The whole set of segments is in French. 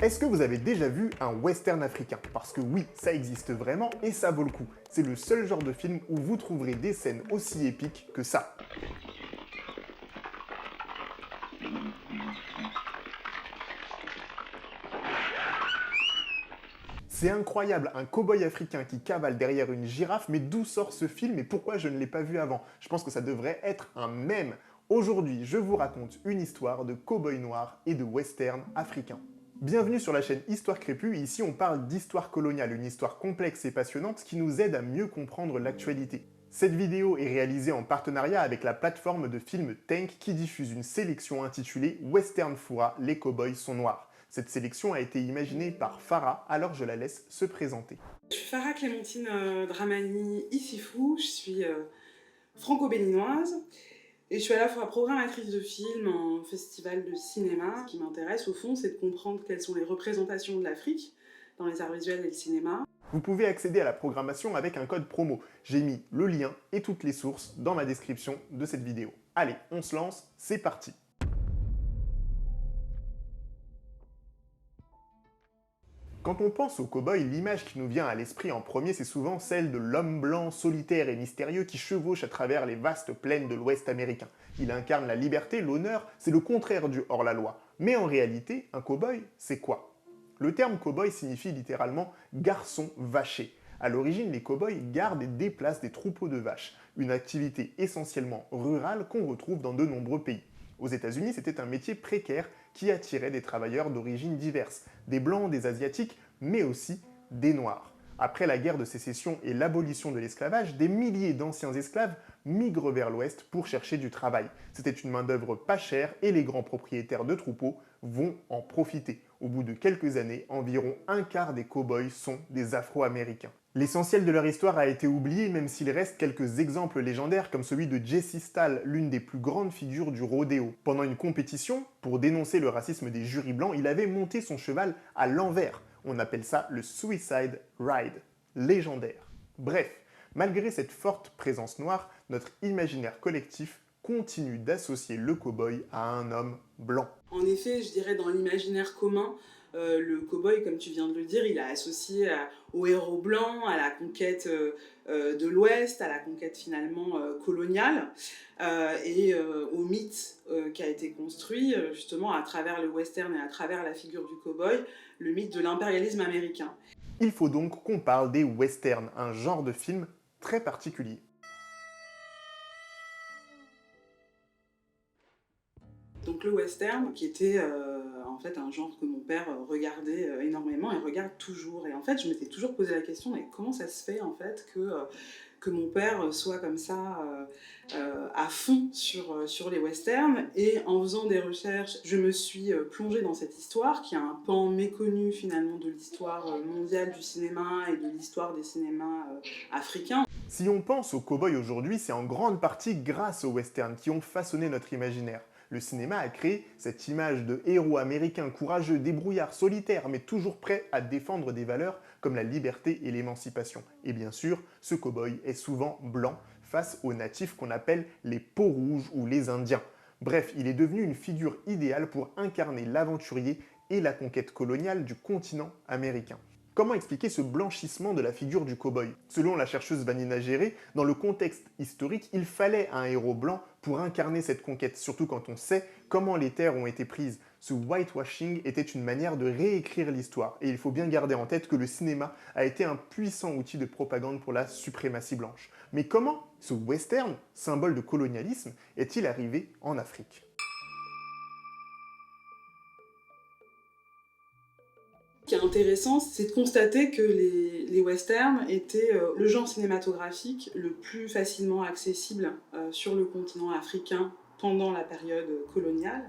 Est-ce que vous avez déjà vu un western africain? Parce que oui, ça existe vraiment et ça vaut le coup. C'est le seul genre de film où vous trouverez des scènes aussi épiques que ça. C'est incroyable, un cow-boy africain qui cavale derrière une girafe, mais d'où sort ce film et pourquoi je ne l'ai pas vu avant? Je pense que ça devrait être un mème. Aujourd'hui, je vous raconte une histoire de cow-boy noir et de western africain. Bienvenue sur la chaîne Histoire Crépue, et ici on parle d'histoire coloniale, une histoire complexe et passionnante qui nous aide à mieux comprendre l'actualité. Cette vidéo est réalisée en partenariat avec la plateforme de films Tank qui diffuse une sélection intitulée Western Fura, les cow-boys sont noirs. Cette sélection a été imaginée par Farah, alors je la laisse se présenter. Je suis Farah Clémentine Dramani Issifou, je suis franco-béninoise et je suis à la fois programmatrice de films en festival de cinéma. Ce qui m'intéresse au fond, c'est de comprendre quelles sont les représentations de l'Afrique dans les arts visuels et le cinéma. Vous pouvez accéder à la programmation avec un code promo. J'ai mis le lien et toutes les sources dans ma description de cette vidéo. Allez, on se lance, c'est parti! Quand on pense au cow-boy, l'image qui nous vient à l'esprit en premier, c'est souvent celle de l'homme blanc solitaire et mystérieux qui chevauche à travers les vastes plaines de l'Ouest américain. Il incarne la liberté, l'honneur, c'est le contraire du hors-la-loi. Mais en réalité, un cow-boy, c'est quoi? Le terme cow-boy signifie littéralement « garçon vaché ». À l'origine, les cow-boys gardent et déplacent des troupeaux de vaches, une activité essentiellement rurale qu'on retrouve dans de nombreux pays. Aux États-Unis, c'était un métier précaire qui attirait des travailleurs d'origines diverses, des blancs, des asiatiques, mais aussi des noirs. Après la guerre de sécession et l'abolition de l'esclavage, des milliers d'anciens esclaves migrent vers l'Ouest pour chercher du travail. C'était une main-d'œuvre pas chère et les grands propriétaires de troupeaux vont en profiter. Au bout de quelques années, environ un quart des cow-boys sont des Afro-Américains. L'essentiel de leur histoire a été oublié, même s'il reste quelques exemples légendaires comme celui de Jesse Stahl, l'une des plus grandes figures du rodéo. Pendant une compétition, pour dénoncer le racisme des jurys blancs, il avait monté son cheval à l'envers. On appelle ça le Suicide Ride. Légendaire. Bref, malgré cette forte présence noire, notre imaginaire collectif continue d'associer le cow-boy à un homme blanc. En effet, je dirais dans l'imaginaire commun, le cow-boy, comme tu viens de le dire, il est associé au héros blanc, à la conquête de l'Ouest, à la conquête finalement coloniale, et au mythe qui a été construit justement à travers le western et à travers la figure du cow-boy, le mythe de l'impérialisme américain. Il faut donc qu'on parle des westerns, un genre de film très particulier. Donc le western, qui était en fait un genre que mon père regardait énormément et regarde toujours. Et en fait, je m'étais toujours posé la question, mais comment ça se fait en fait que mon père soit comme ça à fond sur les westerns? Et en faisant des recherches, je me suis plongée dans cette histoire, qui est un pan méconnu finalement de l'histoire mondiale du cinéma et de l'histoire des cinémas africains. Si on pense aux cow-boys aujourd'hui, c'est en grande partie grâce aux westerns qui ont façonné notre imaginaire. Le cinéma a créé cette image de héros américains courageux, débrouillards, solitaires, mais toujours prêts à défendre des valeurs comme la liberté et l'émancipation. Et bien sûr, ce cow-boy est souvent blanc face aux natifs qu'on appelle les peaux-rouges ou les Indiens. Bref, il est devenu une figure idéale pour incarner l'aventurier et la conquête coloniale du continent américain. Comment expliquer ce blanchissement de la figure du cow-boy? Selon la chercheuse Vanina Géré, dans le contexte historique, il fallait un héros blanc pour incarner cette conquête, surtout quand on sait comment les terres ont été prises. Ce whitewashing était une manière de réécrire l'histoire, et il faut bien garder en tête que le cinéma a été un puissant outil de propagande pour la suprématie blanche. Mais comment ce western, symbole de colonialisme, est-il arrivé en Afrique? Ce qui est intéressant, c'est de constater que les westerns étaient le genre cinématographique le plus facilement accessible sur le continent africain pendant la période coloniale,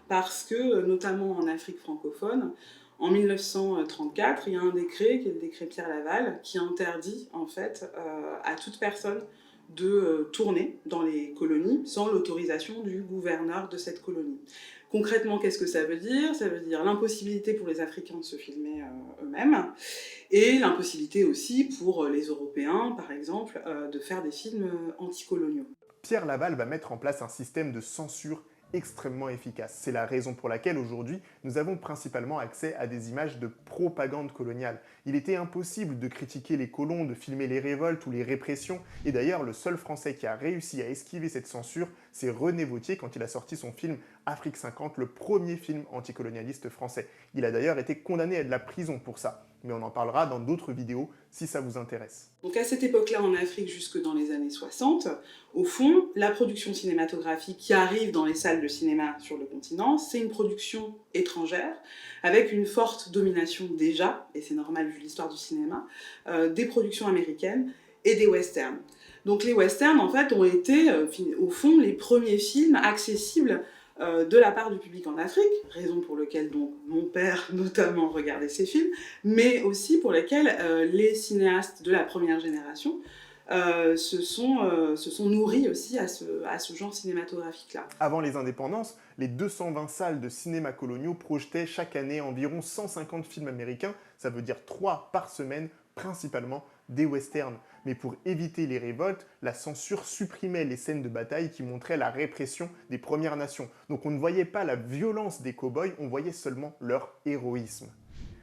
parce que, notamment en Afrique francophone, en 1934, il y a un décret, qui est le décret Pierre Laval, qui interdit en fait à toute personne de tourner dans les colonies sans l'autorisation du gouverneur de cette colonie. Concrètement, qu'est-ce que ça veut dire? Ça veut dire l'impossibilité pour les Africains de se filmer eux-mêmes, et l'impossibilité aussi pour les Européens, par exemple, de faire des films anticoloniaux. Pierre Laval va mettre en place un système de censure extrêmement efficace. C'est la raison pour laquelle aujourd'hui, nous avons principalement accès à des images de propagande coloniale. Il était impossible de critiquer les colons, de filmer les révoltes ou les répressions, et d'ailleurs le seul Français qui a réussi à esquiver cette censure, c'est René Vauthier quand il a sorti son film Afrique 50, le premier film anticolonialiste français. Il a d'ailleurs été condamné à de la prison pour ça, mais on en parlera dans d'autres vidéos si ça vous intéresse. Donc à cette époque-là en Afrique, jusque dans les années 60, au fond, la production cinématographique qui arrive dans les salles de cinéma sur le continent, c'est une production étrangère, avec une forte domination déjà, et c'est normal vu l'histoire du cinéma, des productions américaines et des westerns. Donc les westerns, en fait, ont été, au fond, les premiers films accessibles de la part du public en Afrique, raison pour laquelle donc mon père notamment regardait ces films, mais aussi pour lesquels les cinéastes de la première génération se sont nourris aussi à ce genre cinématographique-là. Avant les indépendances, les 220 salles de cinéma coloniaux projetaient chaque année environ 150 films américains, ça veut dire 3 par semaine, principalement des westerns. Mais pour éviter les révoltes, la censure supprimait les scènes de bataille qui montraient la répression des Premières Nations. Donc on ne voyait pas la violence des cow-boys, on voyait seulement leur héroïsme.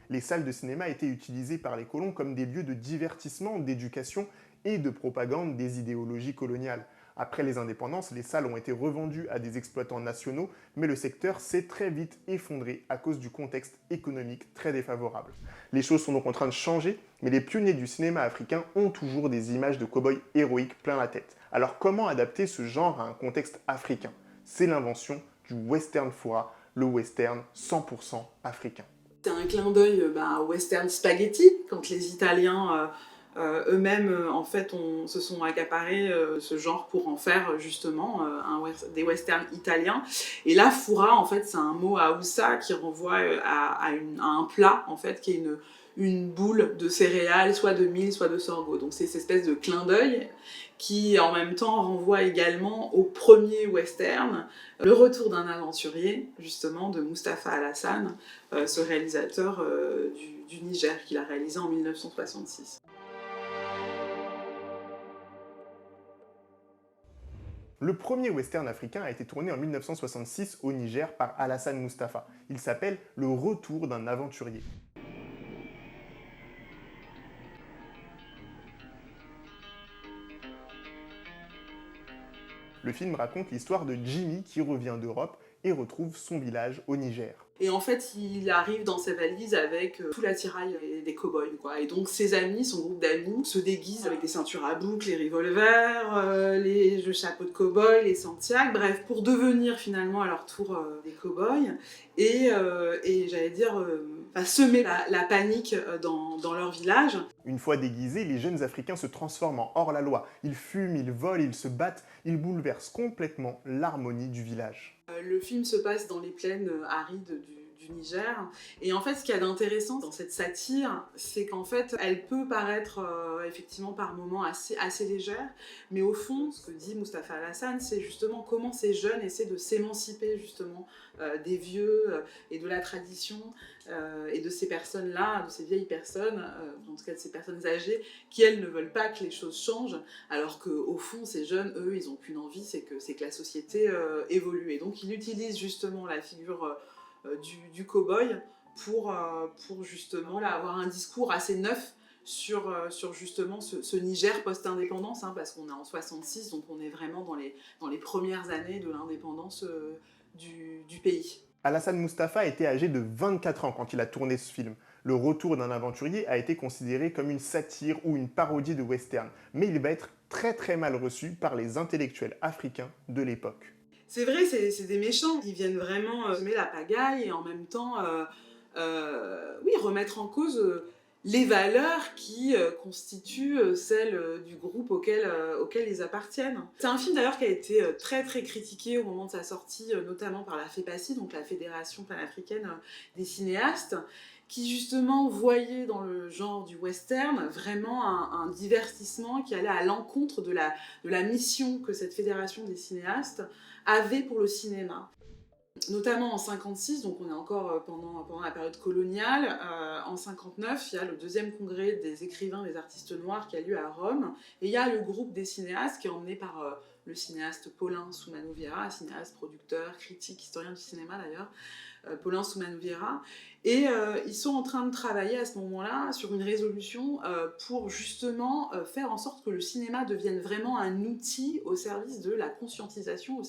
Les salles de cinéma étaient utilisées par les colons comme des lieux de divertissement, d'éducation et de propagande des idéologies coloniales. Après les indépendances, les salles ont été revendues à des exploitants nationaux, mais le secteur s'est très vite effondré à cause du contexte économique très défavorable. Les choses sont donc en train de changer, mais les pionniers du cinéma africain ont toujours des images de cow-boys héroïques plein la tête. Alors comment adapter ce genre à un contexte africain? C'est l'invention du western foura, le western 100% africain. C'est un clin d'œil au western spaghetti, quand les Italiens eux-mêmes en fait se sont accaparés ce genre pour en faire justement des westerns italiens. Et là, fourra en fait c'est un mot haoussa qui renvoie à un plat en fait qui est une boule de céréales, soit de mil, soit de sorgho. Donc c'est cette espèce de clin d'œil qui en même temps renvoie également au premier western, Le Retour d'un aventurier, justement de Mustapha Alassane, ce réalisateur du Niger qu'il a réalisé en 1966. Le premier western africain a été tourné en 1966 au Niger par Alassane Mustapha. Il s'appelle Le Retour d'un aventurier. Le film raconte l'histoire de Jimmy qui revient d'Europe et retrouve son village au Niger. Et en fait, il arrive dans sa valise avec tout l'attirail des cow-boys, quoi. Et donc ses amis, son groupe d'amis, se déguisent avec des ceintures à boucles, les revolvers, le chapeau de cow-boy, les Santiago, bref, pour devenir finalement à leur tour des cow-boys. Et j'allais dire, semer la panique dans leur village. Une fois déguisés, les jeunes Africains se transforment en hors-la-loi. Ils fument, ils volent, ils se battent, ils bouleversent complètement l'harmonie du village. Le film se passe dans les plaines arides du Niger. Et en fait, ce qu'il y a d'intéressant dans cette satire, c'est qu'en fait, elle peut paraître effectivement par moments assez légère, mais au fond, ce que dit Mustapha Alassane, c'est justement comment ces jeunes essaient de s'émanciper justement des vieux et de la tradition et de ces personnes-là, de ces vieilles personnes, en tout cas de ces personnes âgées, qui elles ne veulent pas que les choses changent, alors qu'au fond, ces jeunes, eux, ils n'ont qu'une envie, c'est que la société évolue. Et donc, il utilise justement la figure du cow-boy pour justement là, avoir un discours assez neuf sur justement ce Niger post-indépendance, parce qu'on est en 66, donc on est vraiment dans les premières années de l'indépendance du pays. Alassane Mustapha était âgé de 24 ans quand il a tourné ce film. Le Retour d'un aventurier a été considéré comme une satire ou une parodie de western, mais il va être très très mal reçu par les intellectuels africains de l'époque. C'est vrai, c'est des méchants, ils viennent vraiment semer la pagaille et en même temps remettre en cause les valeurs qui constituent celles du groupe auquel ils appartiennent. C'est un film d'ailleurs qui a été très très critiqué au moment de sa sortie, notamment par la FEPACI, donc la Fédération panafricaine des cinéastes, qui justement voyait dans le genre du western vraiment un divertissement qui allait à l'encontre de la mission que cette fédération des cinéastes avait pour le cinéma. Notamment en 56, donc on est encore pendant la période coloniale, en 59, il y a le deuxième congrès des écrivains des artistes noirs qui a lieu à Rome, et il y a le groupe des cinéastes qui est emmené par le cinéaste Paulin Soumanou-Vieira, cinéaste, producteur, critique, historien du cinéma d'ailleurs, Paulin Soumanou-Vieira, et ils sont en train de travailler à ce moment-là sur une résolution pour justement faire en sorte que le cinéma devienne vraiment un outil au service de la conscientisation, au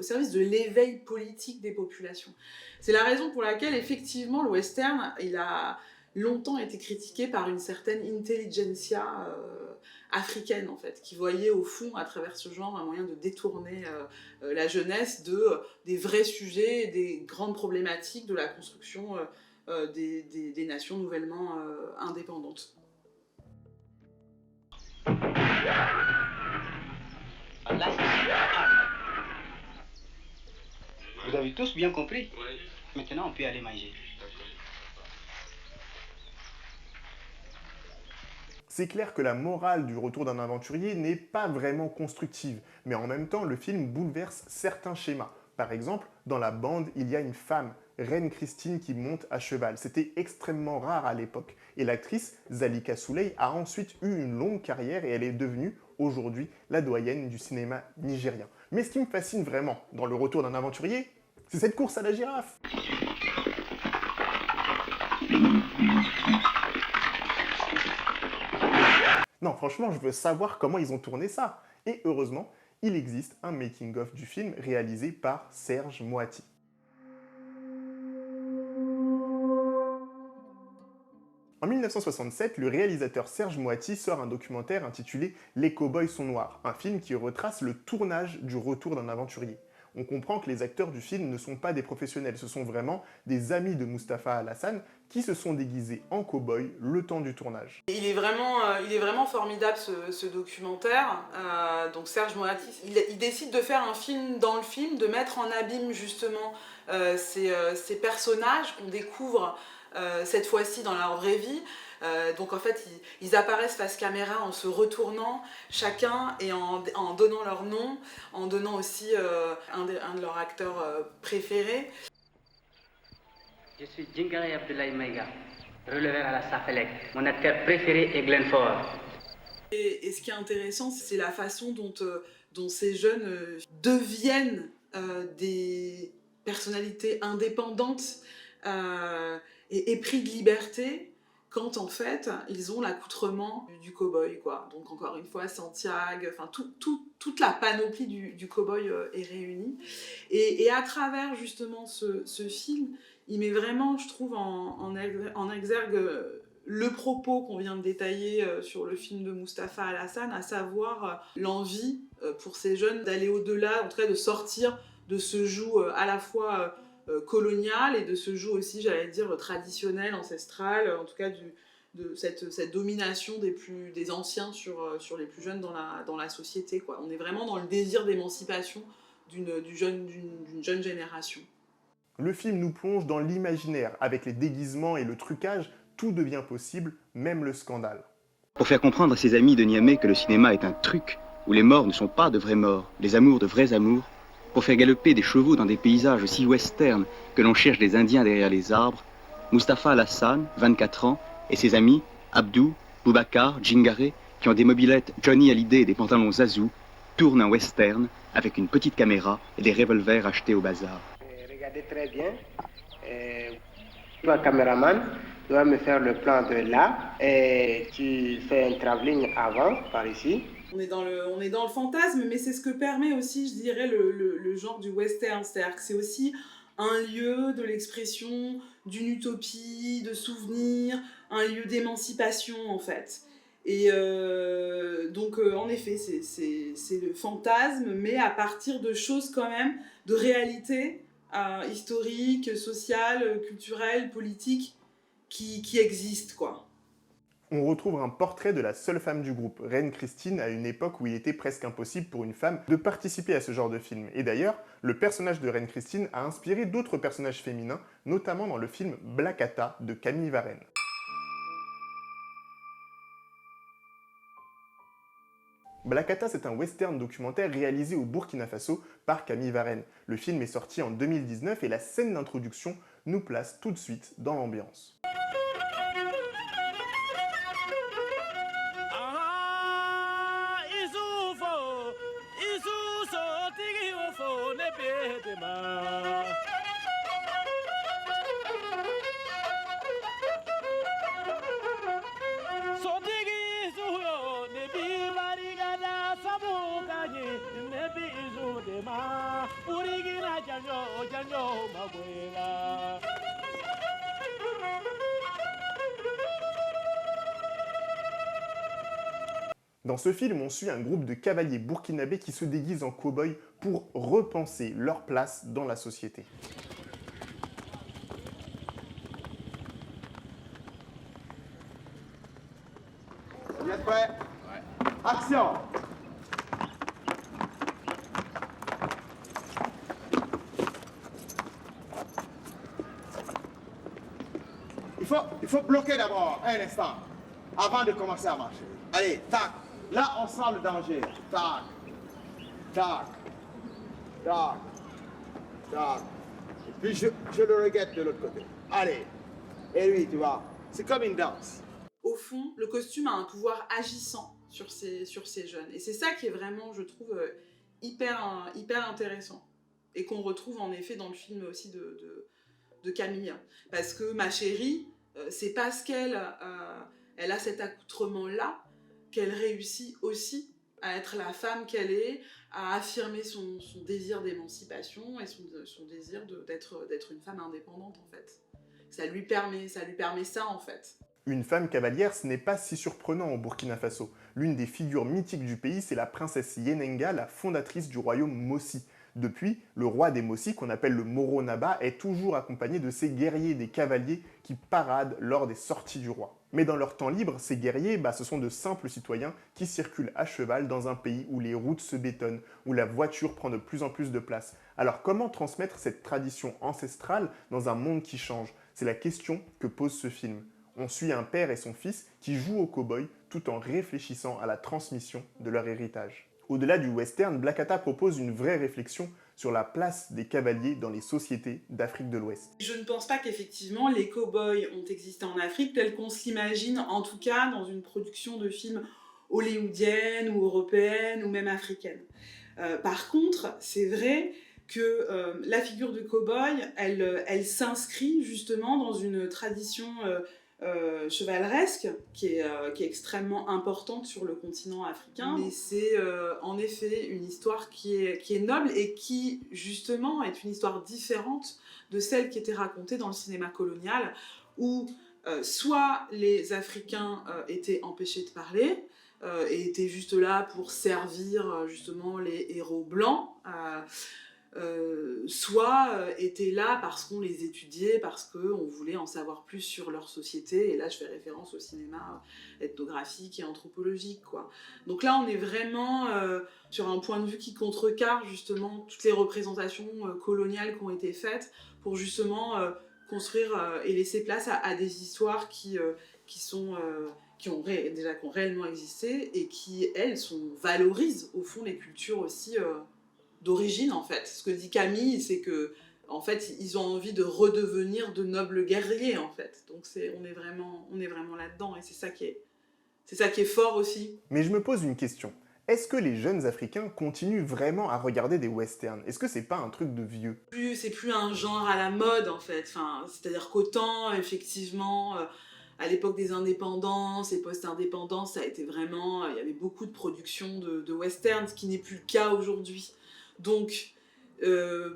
service de l'éveil politique des populations. C'est la raison pour laquelle effectivement le western, il a longtemps été critiqué par une certaine intelligentsia africaine en fait, qui voyait au fond à travers ce genre un moyen de détourner la jeunesse des vrais sujets, des grandes problématiques de la construction des nations nouvellement indépendantes. Vous avez tous bien compris? Oui. Maintenant, on peut aller manger. C'est clair que la morale du Retour d'un aventurier n'est pas vraiment constructive, mais en même temps, le film bouleverse certains schémas. Par exemple, dans la bande, il y a une femme, Reine Christine, qui monte à cheval. C'était extrêmement rare à l'époque. Et l'actrice, Zalika Souley, a ensuite eu une longue carrière et elle est devenue, aujourd'hui, la doyenne du cinéma nigérien. Mais ce qui me fascine vraiment dans le Retour d'un aventurier, c'est cette course à la girafe. Non, franchement, je veux savoir comment ils ont tourné ça. Et heureusement, il existe un making-of du film réalisé par Serge Moati. En 1967, le réalisateur Serge Moati sort un documentaire intitulé « Les cow-boys sont noirs », un film qui retrace le tournage du Retour d'un aventurier. On comprend que les acteurs du film ne sont pas des professionnels, ce sont vraiment des amis de Mustapha Alassane qui se sont déguisés en cow-boy le temps du tournage. Il est vraiment formidable ce documentaire. Donc Serge Moati, il décide de faire un film dans le film, de mettre en abîme justement ces personnages qu'on découvre cette fois-ci dans leur vraie vie. Donc en fait, ils apparaissent face caméra en se retournant chacun et en donnant leur nom, en donnant aussi un de leurs acteurs préférés. Je suis Djingare Abdoulaye Maïga, releveur à la Safelec. Mon acteur préféré est Glenn Ford. Et ce qui est intéressant, c'est la façon dont ces jeunes deviennent des personnalités indépendantes et épris de liberté, quand en fait ils ont l'accoutrement du cow-boy, quoi. Donc encore une fois, Santiago, enfin toute la panoplie du cow-boy est réunie. Et à travers justement ce film, il met vraiment, je trouve, en exergue le propos qu'on vient de détailler sur le film de Mustapha Alassane, à savoir l'envie pour ces jeunes d'aller au-delà, en tout cas de sortir de ce joug à la fois colonial et de ce joug aussi, j'allais dire, traditionnel, ancestral, en tout cas de cette domination des anciens sur les plus jeunes dans la société, quoi. On est vraiment dans le désir d'émancipation d'une jeune génération. Le film nous plonge dans l'imaginaire. Avec les déguisements et le trucage, tout devient possible, même le scandale. Pour faire comprendre à ses amis de Niamey que le cinéma est un truc, où les morts ne sont pas de vrais morts, les amours de vrais amours, pour faire galoper des chevaux dans des paysages si westerns que l'on cherche des Indiens derrière les arbres, Mustapha Alassane, 24 ans, et ses amis, Abdou, Boubacar, Djingare, qui ont des mobylettes Johnny Hallyday et des pantalons Zazou, tournent un western avec une petite caméra et des revolvers achetés au bazar. Regardez très bien. Toi, caméraman, tu vas me faire le plan de là et tu fais un travelling avant, par ici. On est dans le fantasme, mais c'est ce que permet aussi, je dirais, le genre du western. C'est-à-dire que c'est aussi un lieu de l'expression, d'une utopie, de souvenirs, un lieu d'émancipation, en fait. Et donc, en effet, c'est le fantasme, mais à partir de choses quand même, de réalités historiques, sociales, culturelles, politiques, qui existent, quoi. On retrouve un portrait de la seule femme du groupe, Reine Christine, à une époque où il était presque impossible pour une femme de participer à ce genre de film. Et d'ailleurs, le personnage de Reine Christine a inspiré d'autres personnages féminins, notamment dans le film Black Atta de Camille Varenne. Black Atta, c'est un western documentaire réalisé au Burkina Faso par Camille Varenne. Le film est sorti en 2019 et la scène d'introduction nous place tout de suite dans l'ambiance. Dans ce film, on suit un groupe de cavaliers burkinabés qui se déguisent en cow-boys pour repenser leur place dans la société. Vous êtes prêts? Ouais. Action! Il faut bloquer d'abord un instant avant de commencer à marcher. Allez, tac. Là, on sent le danger. Tac, tac, tac, tac. Et puis je le regrette de l'autre côté. Allez. Et lui, tu vois, c'est comme une danse. Au fond, le costume a un pouvoir agissant sur ces jeunes. Et c'est ça qui est vraiment, je trouve, hyper intéressant. Et qu'on retrouve en effet dans le film aussi de Camille. Parce que ma chérie, c'est parce qu'elle a cet accoutrement-là qu'elle réussit aussi à être la femme qu'elle est, à affirmer son désir d'émancipation et son désir d'être une femme indépendante, en fait. Ça lui permet ça, en fait. Une femme cavalière, ce n'est pas si surprenant au Burkina Faso. L'une des figures mythiques du pays, c'est la princesse Yenenga, la fondatrice du royaume Mossi. Depuis, le roi des Mossi, qu'on appelle le Moro Naba, est toujours accompagné de ses guerriers, des cavaliers qui paradent lors des sorties du roi. Mais dans leur temps libre, ces guerriers, ce sont de simples citoyens qui circulent à cheval dans un pays où les routes se bétonnent, où la voiture prend de plus en plus de place. Alors comment transmettre cette tradition ancestrale dans un monde qui change? C'est la question que pose ce film. On suit un père et son fils qui jouent au cow-boy tout en réfléchissant à la transmission de leur héritage. Au-delà du western, Black Hatta propose une vraie réflexion sur la place des cavaliers dans les sociétés d'Afrique de l'Ouest. Je ne pense pas qu'effectivement les cow-boys ont existé en Afrique tel qu'on se l'imagine, en tout cas dans une production de films hollywoodienne ou européenne ou même africaine. Par contre, c'est vrai que la figure de cow-boy, elle s'inscrit justement dans une tradition chevaleresque qui est extrêmement importante sur le continent africain. Mais c'est en effet une histoire qui est noble et qui justement est une histoire différente de celle qui était racontée dans le cinéma colonial où soit les Africains étaient empêchés de parler et étaient juste là pour servir justement les héros blancs, soit étaient là parce qu'on les étudiait, parce qu'on voulait en savoir plus sur leur société, et là je fais référence au cinéma ethnographique et anthropologique, quoi. Donc là on est vraiment sur un point de vue qui contrecarre justement toutes les représentations coloniales qui ont été faites pour justement construire et laisser place à des histoires qui ont réellement existé et qui, elles, valorisent au fond les cultures aussi d'origine, en fait. Ce que dit Camille, c'est que en fait, ils ont envie de redevenir de nobles guerriers, en fait. Donc on est vraiment là-dedans, et c'est ça qui est fort aussi. Mais je me pose une question. Est-ce que les jeunes Africains continuent vraiment à regarder des westerns? Est-ce que c'est pas un truc de vieux? C'est plus un genre à la mode, en fait. Enfin, c'est-à-dire qu'autant, effectivement, à l'époque des indépendances et post-indépendances, ça a été vraiment... Il y avait beaucoup de productions de westerns, ce qui n'est plus le cas aujourd'hui. Donc,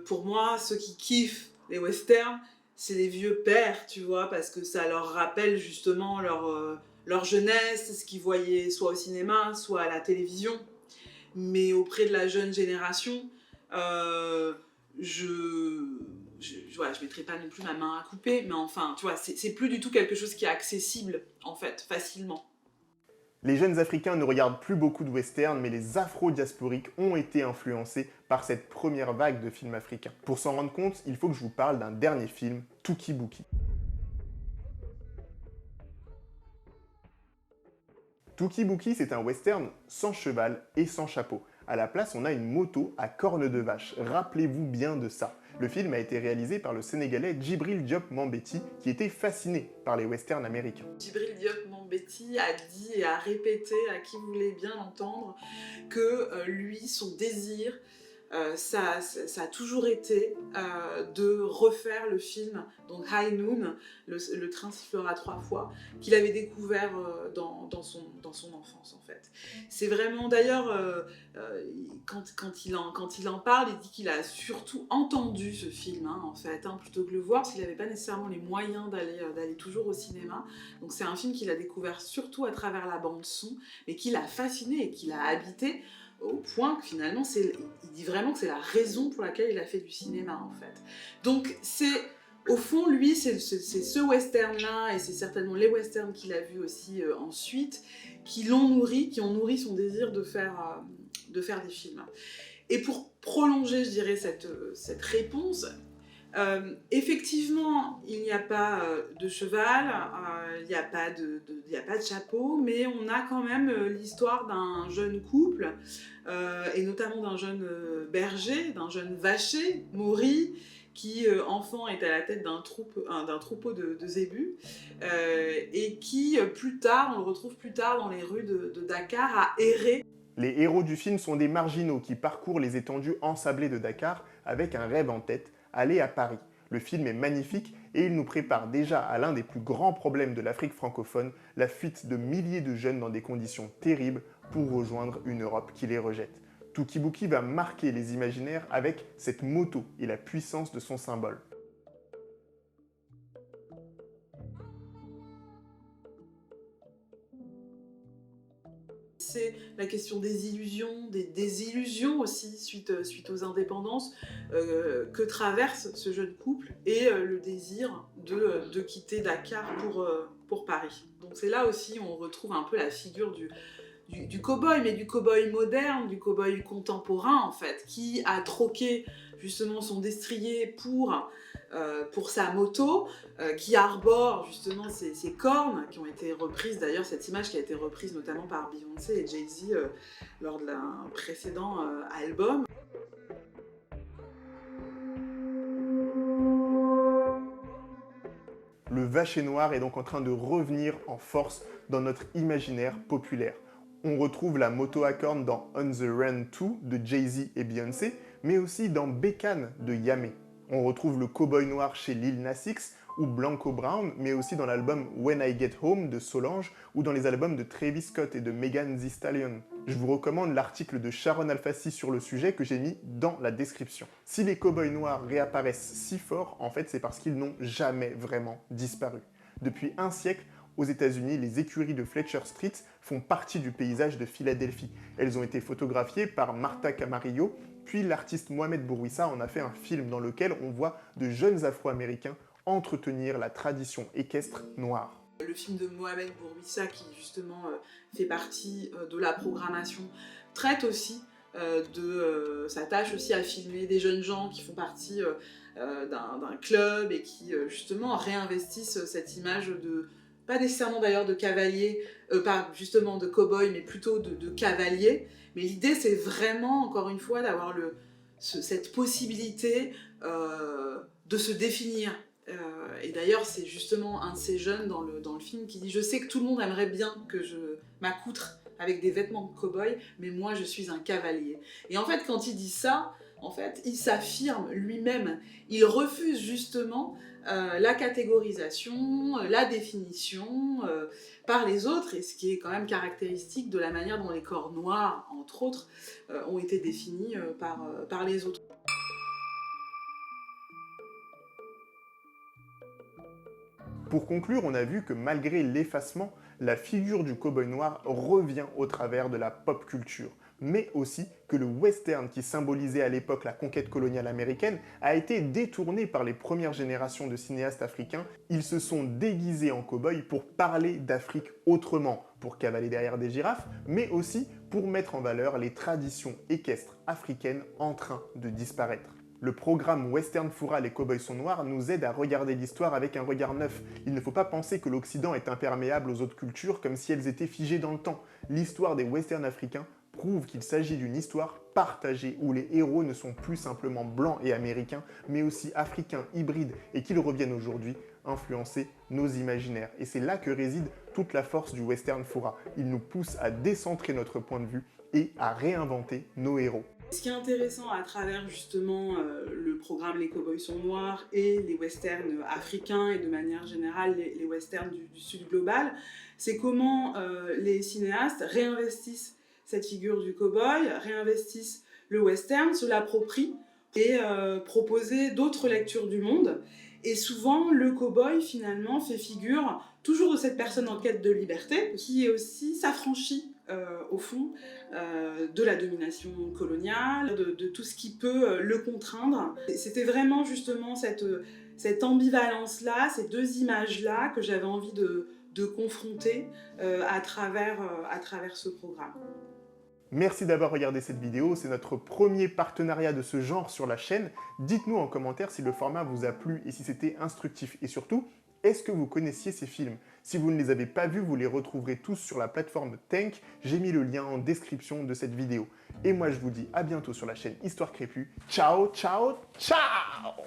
pour moi, ceux qui kiffent les westerns, c'est les vieux pères, tu vois, parce que ça leur rappelle justement leur jeunesse, ce qu'ils voyaient soit au cinéma, soit à la télévision. Mais auprès de la jeune génération, je mettrai pas non plus ma main à couper, mais enfin, tu vois, c'est plus du tout quelque chose qui est accessible, en fait, facilement. Les jeunes Africains ne regardent plus beaucoup de westerns, mais les afro-diasporiques ont été influencés par cette première vague de films africains. Pour s'en rendre compte, il faut que je vous parle d'un dernier film, Touki Bouki. Touki Bouki, c'est un western sans cheval et sans chapeau. À la place, on a une moto à cornes de vache. Rappelez-vous bien de ça. Le film a été réalisé par le Sénégalais Djibril Diop Mambéty, qui était fasciné par les westerns américains. Djibril Diop Mambéty a dit et a répété à qui voulait bien l'entendre que lui, son désir, ça a toujours été de refaire le film, donc High Noon, le train sifflera 3 fois, qu'il avait découvert dans son enfance en fait. C'est vraiment d'ailleurs, quand il en parle, il dit qu'il a surtout entendu ce film en fait, plutôt que le voir, parce qu'il n'avait pas nécessairement les moyens d'aller toujours au cinéma. Donc c'est un film qu'il a découvert surtout à travers la bande son, mais qui l'a fasciné et qui l'a habité, au point que finalement, il dit vraiment que c'est la raison pour laquelle il a fait du cinéma en fait. Donc au fond, lui, c'est ce western-là, et c'est certainement les westerns qu'il a vus aussi ensuite, qui ont nourri son désir de faire des films. Et pour prolonger, je dirais, cette réponse, effectivement, il n'y a pas de cheval, il n'y a pas de chapeau, mais on a quand même l'histoire d'un jeune couple, et notamment d'un jeune berger, d'un jeune vacher, Maury, qui, enfant, est à la tête d'un troupeau de zébus, et qui, plus tard, on le retrouve plus tard dans les rues de Dakar, à errer. Les héros du film sont des marginaux qui parcourent les étendues ensablées de Dakar avec un rêve en tête, aller à Paris. Le film est magnifique et il nous prépare déjà à l'un des plus grands problèmes de l'Afrique francophone, la fuite de milliers de jeunes dans des conditions terribles pour rejoindre une Europe qui les rejette. Touki Bouki va marquer les imaginaires avec cette moto et la puissance de son symbole. C'est la question des illusions, des désillusions aussi suite aux indépendances que traverse ce jeune couple, et le désir de quitter Dakar pour Paris. Donc c'est là aussi où on retrouve un peu la figure du cow-boy, mais du cow-boy moderne, du cow-boy contemporain en fait, qui a troqué justement son destrier pour sa moto, qui arbore justement ses cornes, qui ont été reprises, d'ailleurs cette image qui a été reprise notamment par Beyoncé et Jay-Z lors de un précédent album. Le Vacher Noir est donc en train de revenir en force dans notre imaginaire populaire. On retrouve la moto à cornes dans On the Run 2 de Jay-Z et Beyoncé, mais aussi dans Bécane de Yamé. On retrouve le cow-boy noir chez Lil Nas X ou Blanco Brown, mais aussi dans l'album When I Get Home de Solange ou dans les albums de Travis Scott et de Megan Thee Stallion. Je vous recommande l'article de Sharon Alfassi sur le sujet que j'ai mis dans la description. Si les cow-boys noirs réapparaissent si fort, en fait c'est parce qu'ils n'ont jamais vraiment disparu. Depuis un siècle, aux États-Unis, les écuries de Fletcher Street font partie du paysage de Philadelphie. Elles ont été photographiées par Martha Camarillo, puis l'artiste Mohamed Bourouissa en a fait un film dans lequel on voit de jeunes Afro-Américains entretenir la tradition équestre noire. Le film de Mohamed Bourouissa, qui justement fait partie de la programmation, traite aussi s'attache aussi à filmer des jeunes gens qui font partie d'un club et qui justement réinvestissent cette image de, pas nécessairement d'ailleurs de cavalier, pas justement de cow-boy, mais plutôt de cavalier. Mais l'idée, c'est vraiment, encore une fois, d'avoir cette possibilité de se définir. Et d'ailleurs, c'est justement un de ces jeunes dans le film qui dit « Je sais que tout le monde aimerait bien que je m'accoutre avec des vêtements de cow-boy, mais moi, je suis un cavalier. » Et en fait, quand il dit ça, en fait, il s'affirme lui-même. Il refuse justement la catégorisation, la définition par les autres, et ce qui est quand même caractéristique de la manière dont les corps noirs, entre autres, ont été définis par les autres. Pour conclure, on a vu que malgré l'effacement, la figure du cow-boy noir revient au travers de la pop culture, mais aussi que le western qui symbolisait à l'époque la conquête coloniale américaine a été détourné par les premières générations de cinéastes africains. Ils se sont déguisés en cow-boy pour parler d'Afrique autrement, pour cavaler derrière des girafes, mais aussi pour mettre en valeur les traditions équestres africaines en train de disparaître. Le programme Western Fura, les cow-boys sont noirs nous aide à regarder l'histoire avec un regard neuf. Il ne faut pas penser que l'Occident est imperméable aux autres cultures comme si elles étaient figées dans le temps. L'histoire des westerns africains prouve qu'il s'agit d'une histoire partagée où les héros ne sont plus simplement blancs et américains, mais aussi africains, hybrides, et qu'ils reviennent aujourd'hui influencer nos imaginaires. Et c'est là que réside toute la force du Western Fura. Il nous pousse à décentrer notre point de vue et à réinventer nos héros. Ce qui est intéressant à travers justement le programme Les Cowboys sont noirs et les westerns africains et de manière générale les westerns du sud global, c'est comment les cinéastes réinvestissent cette figure du cowboy, réinvestissent le western, se l'approprient et proposer d'autres lectures du monde. Et souvent, le cow-boy, finalement, fait figure toujours de cette personne en quête de liberté, qui est aussi s'affranchit, au fond, de la domination coloniale, de tout ce qui peut le contraindre. C'était vraiment, justement, cette ambivalence-là, ces deux images-là que j'avais envie de confronter à travers ce programme. Merci d'avoir regardé cette vidéo, c'est notre premier partenariat de ce genre sur la chaîne. Dites-nous en commentaire si le format vous a plu et si c'était instructif. Et surtout, est-ce que vous connaissiez ces films? Si vous ne les avez pas vus, vous les retrouverez tous sur la plateforme Tank. J'ai mis le lien en description de cette vidéo. Et moi je vous dis à bientôt sur la chaîne Histoire Crépue. Ciao, ciao, ciao!